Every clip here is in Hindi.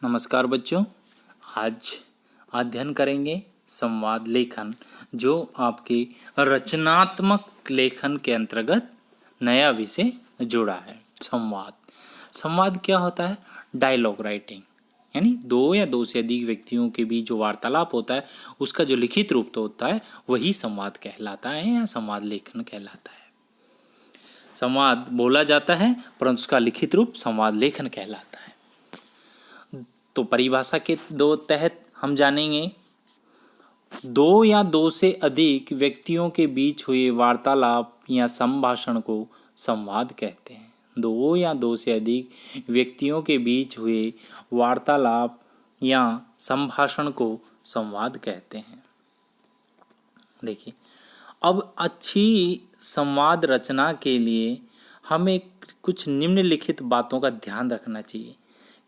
नमस्कार बच्चों, आज अध्ययन करेंगे संवाद लेखन, जो आपके रचनात्मक लेखन के अंतर्गत नया विषय जुड़ा है। संवाद क्या होता है? डायलॉग राइटिंग, यानी दो या दो से अधिक व्यक्तियों के बीच जो वार्तालाप होता है उसका जो लिखित रूप तो होता है वही संवाद कहलाता है या संवाद लेखन कहलाता है। संवाद बोला जाता है परंतु उसका लिखित रूप संवाद लेखन कहलाता है। तो परिभाषा के दो तहत हम जानेंगे, दो या दो से अधिक व्यक्तियों के बीच हुए वार्तालाप या संभाषण को संवाद कहते हैं। दो या दो से अधिक व्यक्तियों के बीच हुए वार्तालाप या संभाषण को संवाद कहते हैं। देखिए, अब अच्छी संवाद रचना के लिए हमें कुछ निम्नलिखित बातों का ध्यान रखना चाहिए,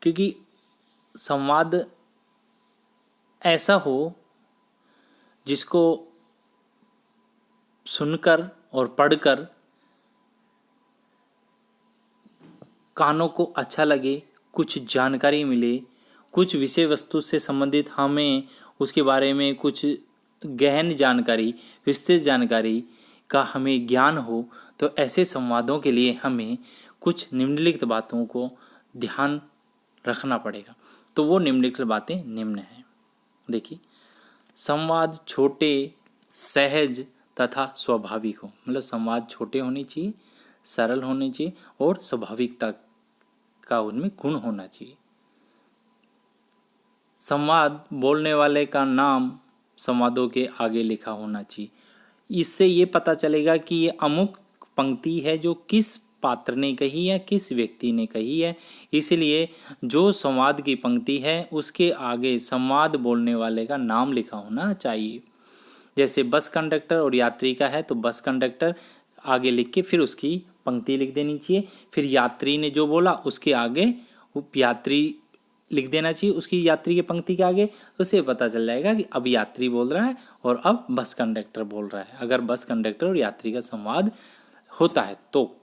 क्योंकि संवाद ऐसा हो जिसको सुनकर और पढ़कर कानों को अच्छा लगे, कुछ जानकारी मिले, कुछ विषय वस्तु से संबंधित हमें उसके बारे में कुछ गहन जानकारी, विस्तृत जानकारी का हमें ज्ञान हो। तो ऐसे संवादों के लिए हमें कुछ निम्नलिखित बातों को ध्यान रखना पड़ेगा। तो वो निम्नलिखित बातें निम्न हैं। देखिए, संवाद छोटे, सहज तथा स्वाभाविक हो। मतलब संवाद छोटे होने चाहिए, सरल होने चाहिए और स्वाभाविकता का उनमें गुण होना चाहिए। संवाद बोलने वाले का नाम संवादों के आगे लिखा होना चाहिए। इससे ये पता चलेगा कि ये अमुक पंक्ति है जो किस पात्र ने कही है, किस व्यक्ति ने कही है। इसलिए जो संवाद की पंक्ति है उसके आगे संवाद बोलने वाले का नाम लिखा होना चाहिए। जैसे बस कंडक्टर और यात्री का है तो बस कंडक्टर आगे लिख के फिर उसकी पंक्ति लिख देनी चाहिए। फिर यात्री ने जो बोला उसके आगे वो यात्री लिख देना चाहिए, उसकी यात्री की पंक्ति के आगे। उससे पता चल जाएगा कि अब यात्री बोल रहा है और अब बस कंडक्टर बोल रहा है, अगर बस कंडक्टर और यात्री का संवाद होता है तो।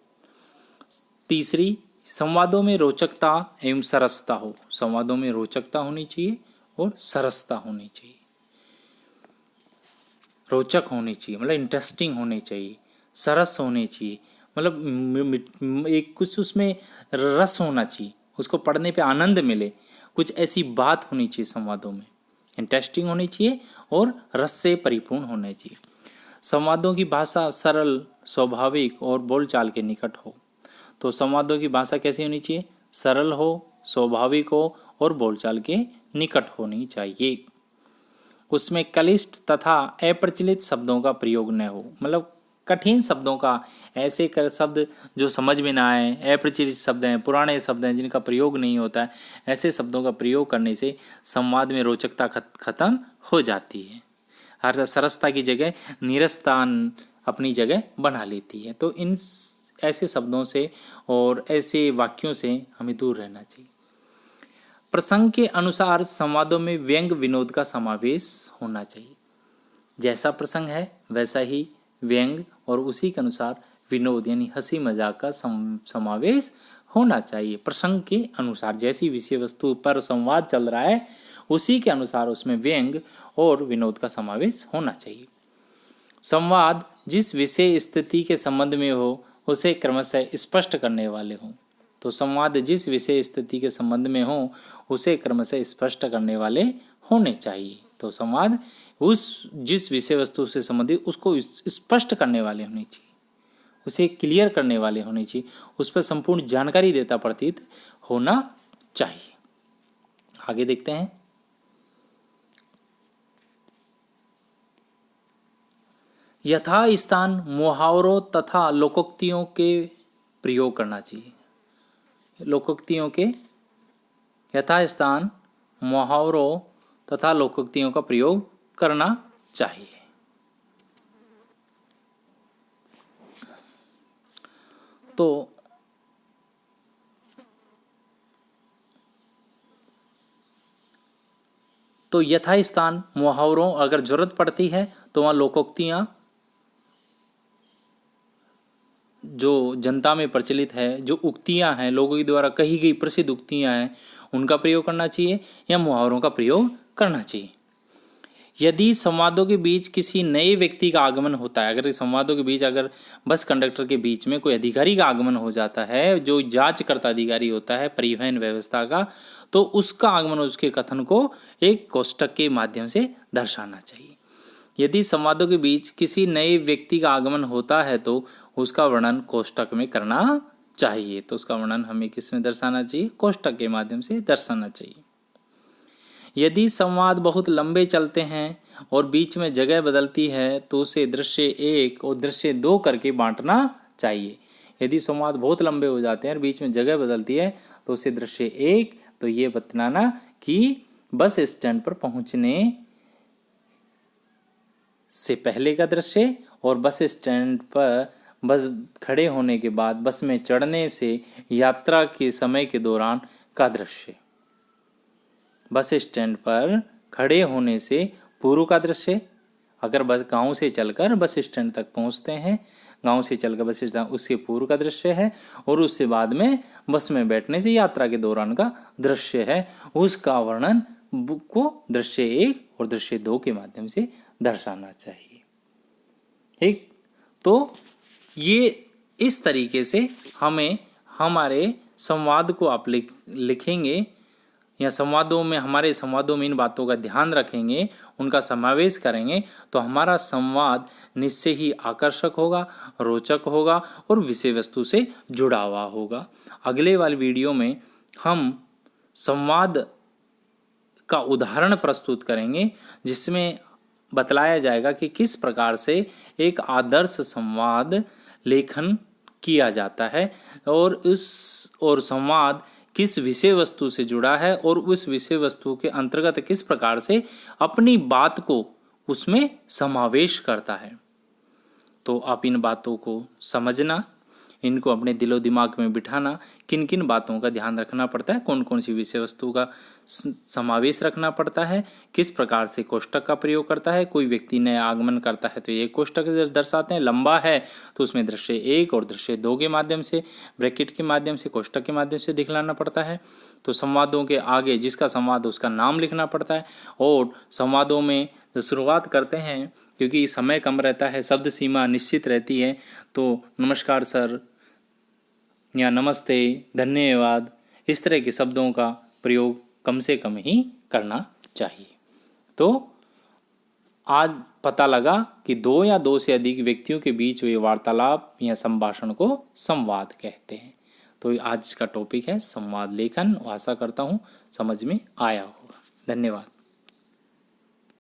तीसरी, संवादों में रोचकता एवं सरसता हो। संवादों में रोचकता होनी चाहिए और सरसता होनी चाहिए। रोचक होनी चाहिए मतलब इंटरेस्टिंग होनी चाहिए, सरस होनी चाहिए मतलब एक कुछ उसमें रस होना चाहिए, उसको पढ़ने पे आनंद मिले, कुछ ऐसी बात होनी चाहिए। संवादों में इंटरेस्टिंग होनी चाहिए और रस से परिपूर्ण होना चाहिए। संवादों की भाषा सरल, स्वाभाविक और बोलचाल के निकट हो। तो संवादों की भाषा कैसी होनी चाहिए? सरल हो, स्वाभाविक हो और बोलचाल के निकट होनी चाहिए। उसमें क्लिष्ट तथा अप्रचलित शब्दों का प्रयोग न हो। मतलब कठिन शब्दों का, ऐसे शब्द जो समझ में ना आए, अप्रचलित शब्द हैं, पुराने शब्द हैं जिनका प्रयोग नहीं होता है, ऐसे शब्दों का प्रयोग करने से संवाद में रोचकता खत्म हो जाती है। हर सरसता की जगह नीरसता अपनी जगह बना लेती है। तो इन ऐसे शब्दों से और ऐसे वाक्यों से हमें दूर रहना चाहिए। प्रसंग के अनुसार संवादों में व्यंग विनोद का समावेश होना चाहिए। जैसा प्रसंग है वैसा ही व्यंग और उसी के अनुसार विनोद यानी हंसी मजाक का समावेश होना चाहिए। प्रसंग के अनुसार जैसी विषय वस्तु पर संवाद चल रहा है उसी के अनुसार उसमें व्यंग और विनोद का समावेश होना चाहिए। संवाद जिस विषय स्थिति के संबंध में हो उसे क्रमशः स्पष्ट करने वाले हों। तो संवाद जिस विषय स्थिति के संबंध में हो उसे क्रमशः स्पष्ट करने वाले होने चाहिए। तो संवाद उस जिस विषय वस्तु से संबंधित उसको स्पष्ट करने वाले होने चाहिए, उसे क्लियर करने वाले होने चाहिए, उस पर संपूर्ण जानकारी देता प्रतीत होना चाहिए। आगे देखते हैं। यथास्थान मुहावरों तथा लोकोक्तियों के प्रयोग करना चाहिए। लोकोक्तियों के यथास्थान मुहावरों तथा लोकोक्तियों का प्रयोग करना चाहिए। तो यथास्थान मुहावरों अगर जरूरत पड़ती है तो वहाँ लोकोक्तियाँ जो जनता में प्रचलित है, जो उक्तियां हैं, लोगों के द्वारा कही गई प्रसिद्ध उक्तियां हैं, उनका प्रयोग करना चाहिए या मुहावरों का प्रयोग करना चाहिए। यदि संवादों के बीच किसी नए व्यक्ति का आगमन होता है, अगर संवादों के बीच अगर बस कंडक्टर के बीच में कोई अधिकारी का आगमन हो जाता है, जो जांचकर्ता अधिकारी होता है परिवहन व्यवस्था का, तो उसका आगमन, उसके कथन को एक कोष्टक के माध्यम से दर्शाना चाहिए। यदि संवादों के बीच किसी नए व्यक्ति का आगमन होता है तो उसका वर्णन कोष्टक में करना चाहिए। तो उसका वर्णन हमें किस में दर्शाना चाहिए? कोष्टक के माध्यम से दर्शाना चाहिए। यदि संवाद बहुत लंबे चलते हैं और बीच में जगह बदलती है तो उसे दृश्य 1 और दृश्य 2 करके बांटना चाहिए। यदि संवाद बहुत लंबे हो जाते हैं और बीच में जगह बदलती है तो उसे दृश्य 1 तो ये बताना कि बस स्टैंड पर पहुंचने से पहले का दृश्य और बस स्टैंड पर बस खड़े होने के बाद बस में चढ़ने से यात्रा के समय के दौरान का दृश्य। बस स्टैंड पर खड़े होने से पूर्व का दृश्य, अगर बस गांव से चलकर बस स्टैंड तक पहुंचते हैं, गांव से चलकर बस स्टैंड, उससे पूर्व का दृश्य है, और उससे बाद में बस में बैठने से यात्रा के दौरान का दृश्य है। उसका वर्णन को दृश्य 1 और दृश्य 2 के माध्यम से दर्शाना चाहिए। ठीक, तो ये इस तरीके से हमें हमारे संवाद को आप लिखेंगे या संवादों में, हमारे संवादों में इन बातों का ध्यान रखेंगे, उनका समावेश करेंगे तो हमारा संवाद निश्चय ही आकर्षक होगा, रोचक होगा और विषय वस्तु से जुड़ा हुआ होगा। अगले वाले वीडियो में हम संवाद का उदाहरण प्रस्तुत करेंगे जिसमें बतलाया जाएगा कि किस प्रकार से एक आदर्श संवाद लेखन किया जाता है और संवाद किस विषय वस्तु से जुड़ा है और उस विषय वस्तु के अंतर्गत किस प्रकार से अपनी बात को उसमें समावेश करता है। तो आप इन बातों को समझना, इनको अपने दिलो दिमाग में बिठाना, किन किन बातों का ध्यान रखना पड़ता है, कौन कौन सी विषय वस्तु का समावेश रखना पड़ता है, किस प्रकार से कोष्टक का प्रयोग करता है। कोई व्यक्ति नया आगमन करता है तो ये कोष्टक दर्शाते हैं, लंबा है तो उसमें दृश्य 1 और दृश्य 2 के माध्यम से, ब्रैकेट के माध्यम से, कोष्टक के माध्यम से दिखलाना पड़ता है। तो संवादों के आगे जिसका संवाद उसका नाम लिखना पड़ता है। और संवादों में शुरुआत करते हैं क्योंकि समय कम रहता है, शब्द सीमा निश्चित रहती है, तो नमस्कार सर या नमस्ते, धन्यवाद, इस तरह के शब्दों का प्रयोग कम से कम ही करना चाहिए। तो आज पता लगा कि 2 या 2 से अधिक व्यक्तियों के बीच हुए वार्तालाप या संभाषण को संवाद कहते हैं। तो आज का टॉपिक है संवाद लेखन। आशा करता हूँ समझ में आया होगा। धन्यवाद।